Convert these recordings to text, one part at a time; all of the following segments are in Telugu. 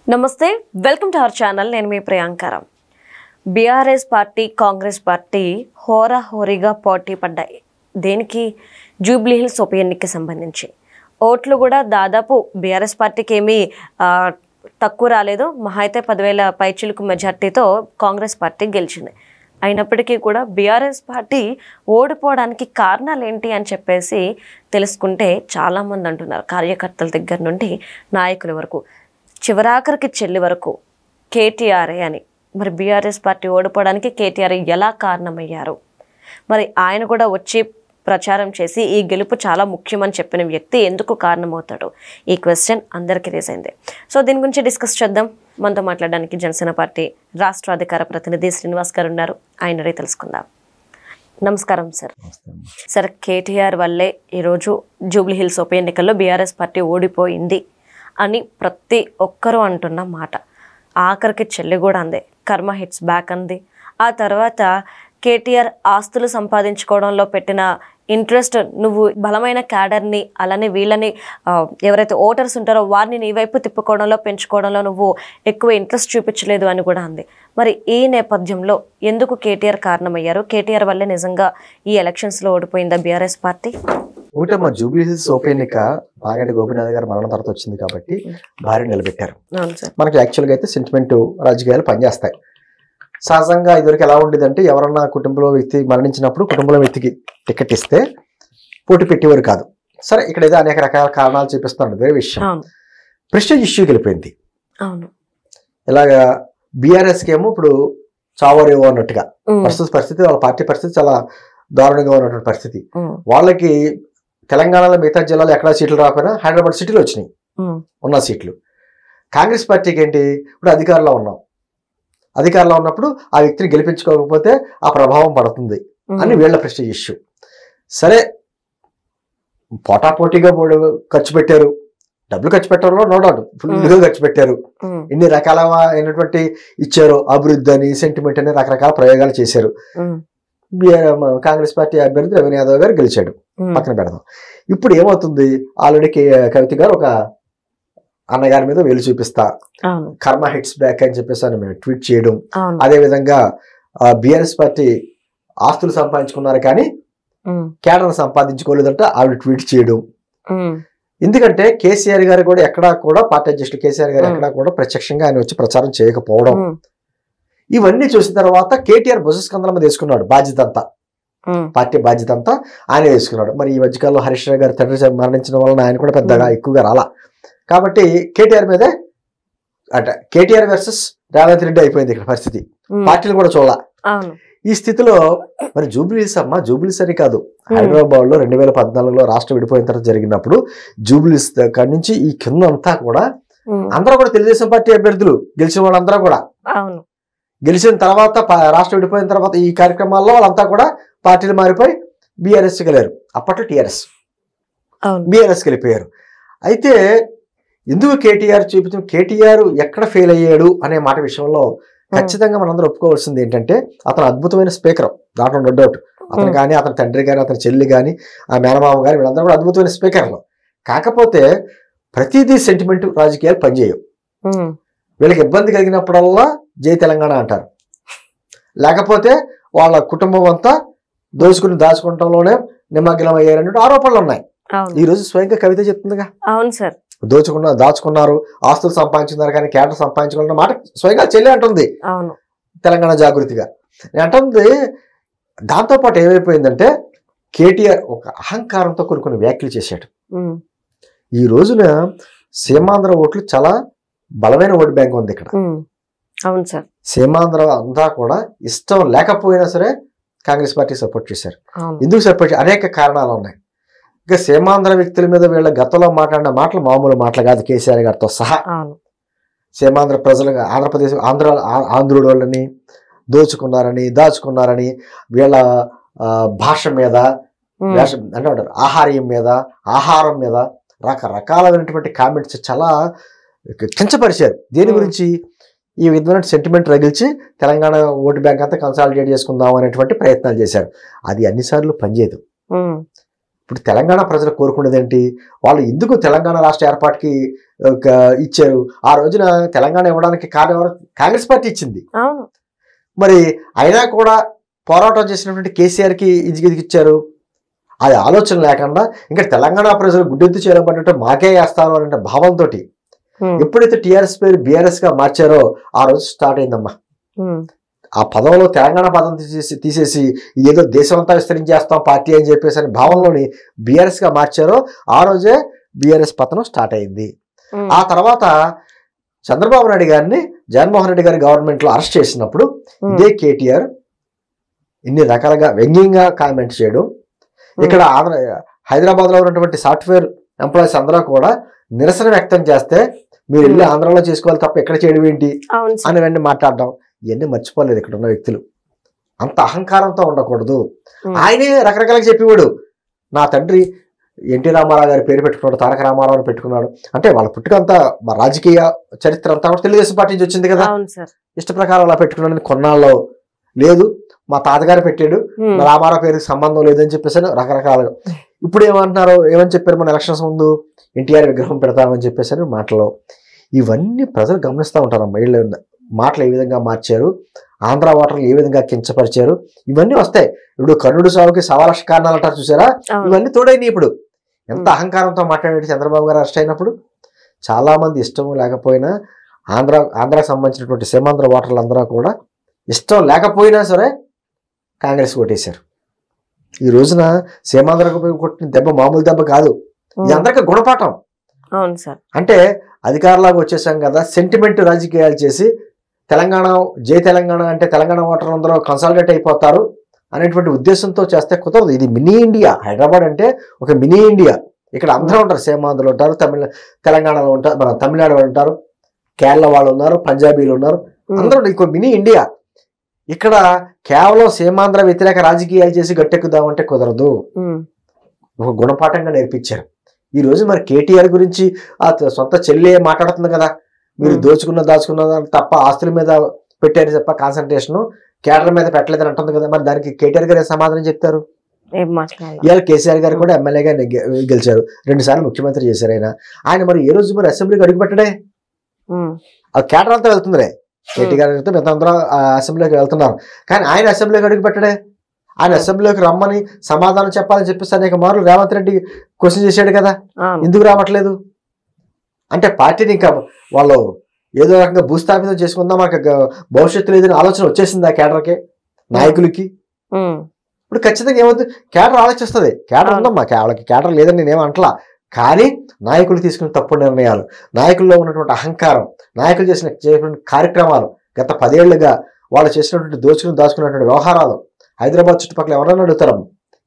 నమస్తే వెల్కమ్ టు అవర్ ఛానల్ నేను మీ ప్రియాంకరం బీఆర్ఎస్ పార్టీ కాంగ్రెస్ పార్టీ హోరాహోరీగా పోటీ పడ్డాయి దేనికి జూబ్లీ హిల్స్ ఉప ఎన్నికకి సంబంధించి ఓట్లు కూడా దాదాపు బీఆర్ఎస్ పార్టీకి ఏమీ తక్కువ రాలేదు మహా అయితే 10,000 పైచిలుకు మెజార్టీతో కాంగ్రెస్ పార్టీ గెలిచింది అయినప్పటికీ కూడా బీఆర్ఎస్ పార్టీ ఓడిపోవడానికి కారణాలు ఏంటి అని చెప్పేసి తెలుసుకుంటే చాలామంది అంటున్నారు కార్యకర్తల దగ్గర నుండి నాయకుల వరకు చివరాఖరికి చెల్లి వరకు కేటీఆర్ఏ అని మరి బీఆర్ఎస్ పార్టీ ఓడిపోవడానికి కేటీఆర్ ఎలా కారణమయ్యారు మరి ఆయన కూడా వచ్చి ప్రచారం చేసి ఈ గెలుపు చాలా ముఖ్యమని చెప్పిన వ్యక్తి ఎందుకు కారణమవుతాడు ఈ క్వశ్చన్ అందరికీ రేజ్ అయింది సో దీని గురించి డిస్కస్ చేద్దాం మనతో మాట్లాడడానికి జనసేన పార్టీ రాష్ట్ర అధికార ప్రతినిధి శ్రీనివాస్ గారు ఉన్నారు ఆయన అడిగి తెలుసుకుందాం నమస్కారం సార్ సార్ కేటీఆర్ వల్లే ఈరోజు జూబ్లీ హిల్స్ ఉప ఎన్నికల్లో బీఆర్ఎస్ పార్టీ ఓడిపోయింది అని ప్రతి ఒక్కరూ అంటున్న మాట ఆఖరికి చెల్లి కూడా అందే కర్మ హిట్స్ బ్యాక్ అంది ఆ తర్వాత కేటీఆర్ ఆస్తులు సంపాదించుకోవడంలో పెట్టిన ఇంట్రెస్ట్ నువ్వు బలమైన క్యాడర్ని అలానే వీళ్ళని ఎవరైతే ఓటర్స్ ఉంటారో వారిని నీ వైపు తిప్పుకోవడంలో పెంచుకోవడంలో నువ్వు ఎక్కువ ఇంట్రెస్ట్ చూపించలేదు అని కూడా అంది మరి ఈ నేపథ్యంలో ఎందుకు కేటీఆర్ కారణమయ్యారు కేటీఆర్ వల్లే నిజంగా ఈ ఎలక్షన్స్లో ఓడిపోయిందా బీఆర్ఎస్ పార్టీ ఒకటమ్మా జూబ్లీ హిల్స్ ఉప ఎన్నిక బాగంటి గోపీనాథ్ గారు మరణం తర్వాత వచ్చింది కాబట్టి భార్య నిలబెట్టారు మనకి యాక్చువల్గా అయితే సెంటిమెంట్ రాజకీయాలు పనిచేస్తాయి సహజంగా ఇదివరకు ఎలా ఉండేదంటే ఎవరన్నా కుటుంబంలో వ్యక్తి మరణించినప్పుడు కుటుంబంలో వ్యక్తికి టికెట్ ఇస్తే పోటీ పెట్టేవారు కాదు సరే ఇక్కడ ఏదో అనేక రకాల కారణాలు చూపిస్తున్నారు వేరే విషయం ప్రెస్టేజ్ ఇష్యూకి వెళ్ళిపోయింది ఇలాగా బీఆర్ఎస్కి ఏమో ఇప్పుడు చావరేవో అన్నట్టుగా పరిస్థితి వాళ్ళ పార్టీ పరిస్థితి చాలా దారుణంగా ఉన్నటువంటి పరిస్థితి వాళ్ళకి తెలంగాణలో మిగతా జిల్లాలో ఎక్కడా సీట్లు రాకపోయినా హైదరాబాద్ సిటీలో వచ్చినాయి ఉన్న సీట్లు కాంగ్రెస్ పార్టీకి ఏంటి ఇప్పుడు అధికారంలో ఉన్నప్పుడు ఆ వ్యక్తిని గెలిపించుకోకపోతే ఆ ప్రభావం పడుతుంది అని వీళ్ళ ప్రెస్టేజ్ ఇష్యూ సరే పోటాపోటీగా ఖర్చు పెట్టారు డబ్బులు ఖర్చు పెట్టడంలో నో డౌట్ ఫుల్గా ఖర్చు పెట్టారు ఇన్ని రకాలైనటువంటి ఇచ్చారు అభివృద్ధి అని సెంటిమెంట్ అని రకరకాల ప్రయోగాలు చేశారు కాంగ్రెస్ పార్టీ అభ్యర్థి రవీంద్ర యాదవ్ గారు గెలిచాడు పక్కన పెడదాం ఇప్పుడు ఏమవుతుంది ఆల్రెడీ కవిత గారు ఒక అన్నగారి మీద వేలు చూపిస్తా కర్మ హిట్స్ బ్యాక్ అని చెప్పేసి అని మేము ట్వీట్ చేయడం అదే విధంగా బీఆర్ఎస్ పార్టీ ఆస్తులు సంపాదించుకున్నారు కానీ కేడర్ సంపాదించుకోలేదంట ఆవిడ ట్వీట్ చేయడం ఎందుకంటే కేసీఆర్ గారు కూడా ఎక్కడా కూడా పార్టీ అధ్యక్షుడు కేసీఆర్ గారు ఎక్కడా కూడా ప్రత్యక్షంగా ఆయన వచ్చి ప్రచారం చేయకపోవడం ఇవన్నీ చూసిన తర్వాత కేటీఆర్ భుజస్కంధం మీద వేసుకున్నాడు బాధ్యత అంతా పార్టీ బాధ్యత అంతా ఆయన వేసుకున్నాడు మరి ఈ మధ్యకాలంలో హరీష్ రావు గారు తండ్రి మరణించడం వలన ఆయన కూడా పెద్దగా ఎక్కువగా రాలా కాబట్టి కేటీఆర్ మీదే అంటే కేటీఆర్ వర్సెస్ రేవంత్ రెడ్డి అయిపోయింది ఇక్కడ పరిస్థితి పార్టీలు కూడా చూడాల ఈ స్థితిలో మరి జూబ్లీస్ జూబ్లీస్ అని కాదు హైదరాబాద్ లో 2014లో రాష్ట్రం విడిపోయిన తర్వాత జరిగినప్పుడు జూబ్లీస్ కాడి నుంచి ఈ కింద అంతా కూడా అందరూ కూడా తెలుగుదేశం పార్టీ అభ్యర్థులు గెలిచిన వాళ్ళందరూ కూడా గెలిచిన తర్వాత రాష్ట్రం విడిపోయిన తర్వాత ఈ కార్యక్రమాల్లో వాళ్ళంతా కూడా పార్టీలు మారిపోయి బీఆర్ఎస్కి వెళ్ళారు అప్పట్లో టీఆర్ఎస్ బీఆర్ఎస్కి వెళ్ళిపోయారు అయితే ఎందుకు కేటీఆర్ చూపించిన కేటీఆర్ ఎక్కడ ఫెయిల్ అయ్యాడు అనే మాట విషయంలో ఖచ్చితంగా మనందరూ ఒప్పుకోవాల్సింది ఏంటంటే అతను అద్భుతమైన స్పీకర్ దాంట్లో నో డౌట్ అతను కానీ అతని తండ్రి కానీ అతని చెల్లి కానీ ఆ మేనమామ కానీ వీళ్ళందరూ కూడా అద్భుతమైన స్పీకర్లు కాకపోతే ప్రతిదీ సెంటిమెంట్ రాజకీయాలు పనిచేయవు వీళ్ళకి ఇబ్బంది కలిగినప్పుడల్లా జై తెలంగాణ అంటారు లేకపోతే వాళ్ళ కుటుంబం అంతా దాచుకుంటంలోనే నిమగ్నం అయ్యారన్నట్టు ఆరోపణలు ఉన్నాయి ఈ రోజు స్వయంగా కవిత చెప్తుందిగా అవును సార్ దాచుకున్నారు ఆస్తులు సంపాదించుకున్నారు కానీ కేటర్ సంపాదించుకున్న మాట స్వయంగా చెల్లి అంటుంది తెలంగాణ జాగృతిగా నేను అంటుంది దాంతోపాటు ఏమైపోయిందంటే కేటీఆర్ ఒక అహంకారంతో కొన్ని వ్యాఖ్యలు చేశాడు ఈ రోజున సీమాంధ్ర ఓట్లు చాలా బలమైన ఓటు బ్యాంక్ ఉంది ఇక్కడ అవును సార్ సీమాంధ్ర అంతా కూడా ఇష్టం లేకపోయినా సరే కాంగ్రెస్ పార్టీ సపోర్ట్ చేశారు ఎందుకు సపోర్ట్ అనేక కారణాలు ఉన్నాయి ఇంకా సీమాంధ్ర వ్యక్తుల మీద వీళ్ళ గతంలో మాట్లాడిన మాటలు మామూలు మాటలు కాదు కేసీఆర్ గారితో సహా సీమాంధ్ర ప్రజలు ఆంధ్రప్రదేశ్ ఆంధ్రుడు వాళ్ళని దాచుకున్నారని వీళ్ళ భాష మీద అంటే ఆహార్యం మీద ఆహారం మీద రకరకాలైనటువంటి కామెంట్స్ చాలా కించపరిచారు దేని గురించి ఈ విధమైన సెంటిమెంట్ రగిల్చి తెలంగాణ ఓటు బ్యాంక్ అంతా కన్సాలిడేట్ చేసుకుందాం అనేటువంటి ప్రయత్నాలు చేశారు అది అన్నిసార్లు పనిచేయదు ఇప్పుడు తెలంగాణ ప్రజలు కోరుకునేది ఏంటి? వాళ్ళు ఎందుకు తెలంగాణ రాష్ట్ర ఏర్పాటుకి ఇచ్చారు? ఆ రోజున తెలంగాణ ఇవ్వడానికి కారణం ఎవరు? కాంగ్రెస్ పార్టీ ఇచ్చింది. మరి అయినా కూడా పోరాటం చేసినటువంటి కేసీఆర్కి ఇచ్చారు. అది ఆలోచన లేకుండా ఇంకా తెలంగాణ ప్రజలు గుడ్డెత్తు చేరబడినట్టు మాకే వేస్తాను అనే భావంతో ఎప్పుడైతే టీఆర్ఎస్ పేరు బీఆర్ఎస్ గా మార్చారో ఆ రోజు స్టార్ట్ అయిందమ్మా. ఆ పదంలో తెలంగాణ పదం తీసేసి ఏదో దేశం అంతా విస్తరించేస్తాం పార్టీ అని చెప్పేసి అని భావంలోని బీఆర్ఎస్ గా మార్చారో ఆ రోజే బీఆర్ఎస్ పతనం స్టార్ట్ అయింది. ఆ తర్వాత చంద్రబాబు నాయుడు గారిని జగన్మోహన్ రెడ్డి గారి గవర్నమెంట్ లో అరెస్ట్ చేసినప్పుడు ఇదే కేటీఆర్ ఇన్ని రకాలుగా వ్యంగ్యంగా కామెంట్ చేయడం, ఇక్కడ హైదరాబాద్ లో ఉన్నటువంటి సాఫ్ట్వేర్ ఎంప్లాయీస్ అందరూ కూడా నిరసన వ్యక్తం చేస్తే మీరు వెళ్ళి ఆంధ్రాలో చేసుకోవాలి తప్ప ఎక్కడ చేయడం ఏంటి అని వెంటనే మాట్లాడడం, ఇవన్నీ మర్చిపోలేదు ఇక్కడ ఉన్న వ్యక్తులు. అంత అహంకారంతో ఉండకూడదు. ఆయనే రకరకాలుగా చెప్పేవాడు. నా తండ్రి ఎన్టీ రామారావు గారి పేరు పెట్టుకున్నాడు, తారక రామారావు పెట్టుకున్నాడు. అంటే వాళ్ళ పుట్టుకంతా రాజకీయ చరిత్ర అంతా కూడా తెలుగుదేశం పార్టీ నుంచి వచ్చింది కదా, ఇష్ట ప్రకారం అలా పెట్టుకున్నాడని కొన్నాళ్ళు లేదు మా తాతగారు పెట్టాడు, రామారావు పేరుకి సంబంధం లేదని చెప్పేసి రకరకాలుగా. ఇప్పుడు ఏమని చెప్పారు మన ఎలక్షన్స్ ముందు? ఎన్టీఆర్ విగ్రహం పెడతామని చెప్పేసి మాటలు. ఇవన్నీ ప్రజలు గమనిస్తూ ఉంటారమ్మా. వీళ్ళు మాటలు ఏ విధంగా మార్చారు, ఆంధ్ర ఓటర్లు ఏ విధంగా కించపరిచారు, ఇవన్నీ వస్తాయి. ఇప్పుడు కర్ణుడు సావుకి 1,00,000 కారణాలు అంటారు చూసారా, ఇవన్నీ తోడైనాయి. ఇప్పుడు ఎంత అహంకారంతో మాట్లాడేది చంద్రబాబు గారు అరెస్ట్ అయినప్పుడు. చాలా మంది ఇష్టం లేకపోయినా ఆంధ్రాకి సంబంధించినటువంటి సీమాంధ్ర ఓటర్లు అందరూ కూడా ఇష్టం లేకపోయినా సరే కాంగ్రెస్ ఓటేశారు. ఈ రోజున సీమాంధ్రకు కొట్టిన దెబ్బ మామూలు దెబ్బ కాదు, ఇది అందరికీ గుణపాఠం. అంటే అధికారంలోకి వచ్చేసాం కదా, సెంటిమెంట్ రాజకీయాలు చేసి తెలంగాణ జై తెలంగాణ అంటే తెలంగాణ ఓటర్లు అందరూ కన్సాలిడేట్ అయిపోతారు అనేటువంటి ఉద్దేశంతో చేస్తే కుదరదు. ఇది మినీ ఇండియా. హైదరాబాద్ అంటే ఒక మినీ ఇండియా. ఇక్కడ అందరూ ఉంటారు, సీమాంధ్రులు ఉంటారు, తెలంగాణలో ఉంటారు, మన తమిళనాడు వాళ్ళు ఉంటారు, కేరళ వాళ్ళు ఉన్నారు, పంజాబీలు ఉన్నారు, అందరూ ఇంకో మినీ ఇండియా. ఇక్కడ కేవలం సీమాంధ్ర వ్యతిరేక రాజకీయాలు చేసి గట్టెక్కుదామంటే కుదరదు. ఒక గుణపాఠంగా నేర్పించారు. ఈ రోజు మరి కేటీఆర్ గురించి ఆ సొంత చెల్లె మాట్లాడుతుంది కదా, మీరు దాచుకున్న తప్ప ఆస్తుల మీద పెట్టారు తప్ప కాన్సన్ట్రేషన్ కేడర్ మీద పెట్టలేదని అంటుంది కదా. మరి దానికి కేటీఆర్ గారు సమాధానం చెప్తారు? ఇవాళ కేసీఆర్ గారు కూడా ఎమ్మెల్యేగా గెలిచారు, 2 సార్లు ముఖ్యమంత్రి చేశారు ఆయన. మరి ఏ రోజు మరి అసెంబ్లీకి అడుగు పెట్టడే? ఆ కేడర్ అంతా వెళ్తుందిరే, కేటీ గారు మిగతా అందరూ అసెంబ్లీకి వెళ్తున్నారు, కానీ ఆయన అసెంబ్లీకి అడుగు పెట్టడే. ఆయన అసెంబ్లీలోకి రమ్మని సమాధానం చెప్పాలని చెప్పేసి అనేక మార్లు రేవంత్ రెడ్డి క్వశ్చన్ చేశాడు కదా, ఎందుకు రావట్లేదు అంటే పార్టీని ఇంకా వాళ్ళు ఏదో రకంగా భూస్థాపితం చేసుకుందాం, మనకు భవిష్యత్తు లేదని ఆలోచన వచ్చేసింది ఆ కేడర్కి, నాయకులకి. ఇప్పుడు ఖచ్చితంగా ఏమవుతుంది, కేడర్ ఆలోచిస్తుంది. కేడర్ ఉందమ్మా, వాళ్ళకి కేడర్ లేదని నేనేమో అంటలా, కానీ నాయకులు తీసుకున్న తప్పుడు నిర్ణయాలు, నాయకుల్లో ఉన్నటువంటి అహంకారం, నాయకులు చేసిన కార్యక్రమాలు, గత 10 ఏళ్లుగా వాళ్ళు చేసినటువంటి దాచుకున్నటువంటి వ్యవహారాలు, హైదరాబాద్ చుట్టుపక్కల ఎవరైనా అడుగుతారు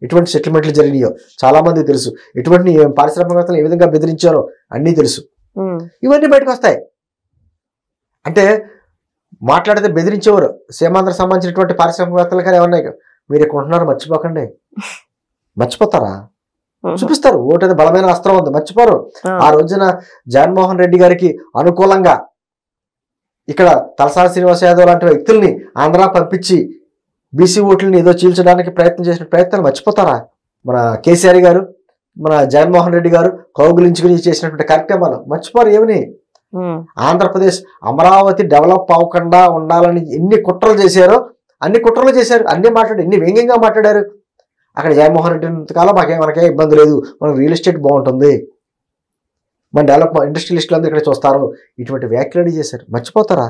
ఎటువంటి సెటిల్మెంట్లు జరిగినాయో చాలా మంది తెలుసు, ఎటువంటి పారిశ్రామికవేత్తలు ఏ విధంగా బెదిరించారో అన్నీ తెలుసు. ఇవన్నీ బయటకు వస్తాయి. అంటే మాట్లాడితే బెదిరించేవారు సీమాంధ్రకు సంబంధించినటువంటి పారిశ్రామికవేత్తలు కానీ ఎవరినాయి, మీరు ఇక్కడ ఉంటున్నారు మర్చిపోకండి. మర్చిపోతారా? చూపిస్తారు. ఓటు అనేది బలమైన అస్త్రం ఉంది, మర్చిపోరు. ఆ రోజున జగన్మోహన్ రెడ్డి గారికి అనుకూలంగా ఇక్కడ తలసాని శ్రీనివాస్ యాదవ్ లాంటి వ్యక్తుల్ని ఆంధ్ర పంపించి బీసీ ఓట్లని ఏదో చీల్చడానికి ప్రయత్నం చేసిన ప్రయత్నాలు మర్చిపోతారా? మన కేసీఆర్ గారు, మన జగన్మోహన్ రెడ్డి గారు కౌగులించుకుని చేసినటువంటి కార్యక్రమాలు మర్చిపోరు. ఏమని ఆంధ్రప్రదేశ్ అమరావతి డెవలప్ అవ్వకుండా ఉండాలని ఎన్ని కుట్రలు చేశారో అన్ని కుట్రలు చేశారు, అన్ని మాట్లాడారు, ఎన్ని వ్యంగ్యంగా మాట్లాడారు. అక్కడ జగన్మోహన్ రెడ్డి కాలం మనకే ఇబ్బంది లేదు, మనకు రియల్ ఎస్టేట్ బాగుంటుంది, మన డెవలప్మెంట్ ఇండస్ట్రియలిస్టులు అందరూ ఇక్కడ చూస్తారు, ఇటువంటి వ్యాఖ్యలు చేశారు. మర్చిపోతారా?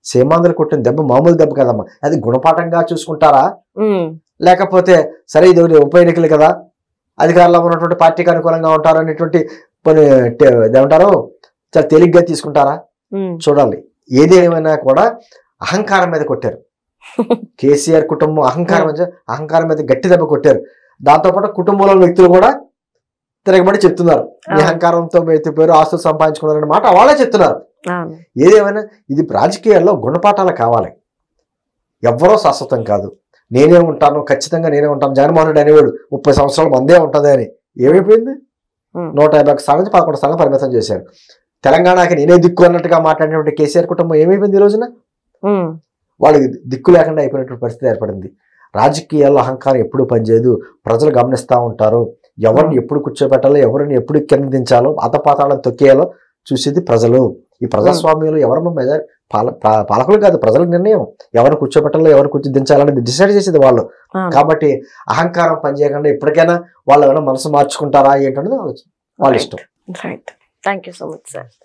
సీమాంధ్ర కొట్టిన దెబ్బ మామూలు దెబ్బ కదమ్మా. అది గుణపాఠంగా చూసుకుంటారా? లేకపోతే సరే ఇది ఉప ఎన్నికలు కదా, అధికారంలో ఉన్నటువంటి పార్టీకి అనుకూలంగా ఉంటారు అనేటువంటి కొన్ని ఏమంటారు చాలా తేలిగ్గా తీసుకుంటారా? చూడాలి. ఏదేమైనా కూడా అహంకారం మీద కొట్టారు. కేసీఆర్ కుటుంబం అహంకారం మీద గట్టి దెబ్బ కొట్టారు. దాంతోపాటు కుటుంబంలో వ్యక్తులు కూడా తిరగబడి చెప్తున్నారు, ఈ అహంకారంతో పేరు ఆస్తులు సంపాదించుకున్నారనే మాట వాళ్ళే చెప్తున్నారు. ఏదేమైనా ఇది రాజకీయాల్లో గుణపాఠాలు కావాలి. ఎవ్వరో శాశ్వతం కాదు. నేనే ఉంటాను, ఖచ్చితంగా నేనే ఉంటాను. జగన్మోహన్ రెడ్డి అనేవాడు 30 సంవత్సరాలు మందే ఉంటుంది అని. ఏమైపోయింది? 150 స్థానం నుంచి 11 స్థానం పరిమితం చేశారు. తెలంగాణకి నేనే దిక్కు అన్నట్టుగా మాట్లాడినటువంటి కేసీఆర్ కుటుంబం ఏమైపోయింది? ఈ రోజున వాళ్ళకి దిక్కు లేకుండా అయిపోయినటువంటి పరిస్థితి ఏర్పడింది. రాజకీయాల్లో అహంకారం ఎప్పుడు పనిచేయదు. ప్రజలు గమనిస్తూ ఉంటారు. ఎవరిని ఎప్పుడు కూర్చోబెట్టాలో, ఎవరిని ఎప్పుడు కింద దించాలో, అతపాతాలను తొక్కేయాలో చూసేది ప్రజలు. ఈ ప్రజాస్వామ్యంలో ఎవరు పాలకులు కాదు, ప్రజల నిర్ణయం. ఎవరిని కూర్చోబెట్టాలో, ఎవరిని దించాలనేది డిసైడ్ చేసేది వాళ్ళు. కాబట్టి అహంకారం పనిచేయకుండా ఎప్పటికైనా వాళ్ళు ఏమైనా మనసు మార్చుకుంటారా ఏంటనేది వాళ్ళ ఇష్టం. Right. Thank you so much sir.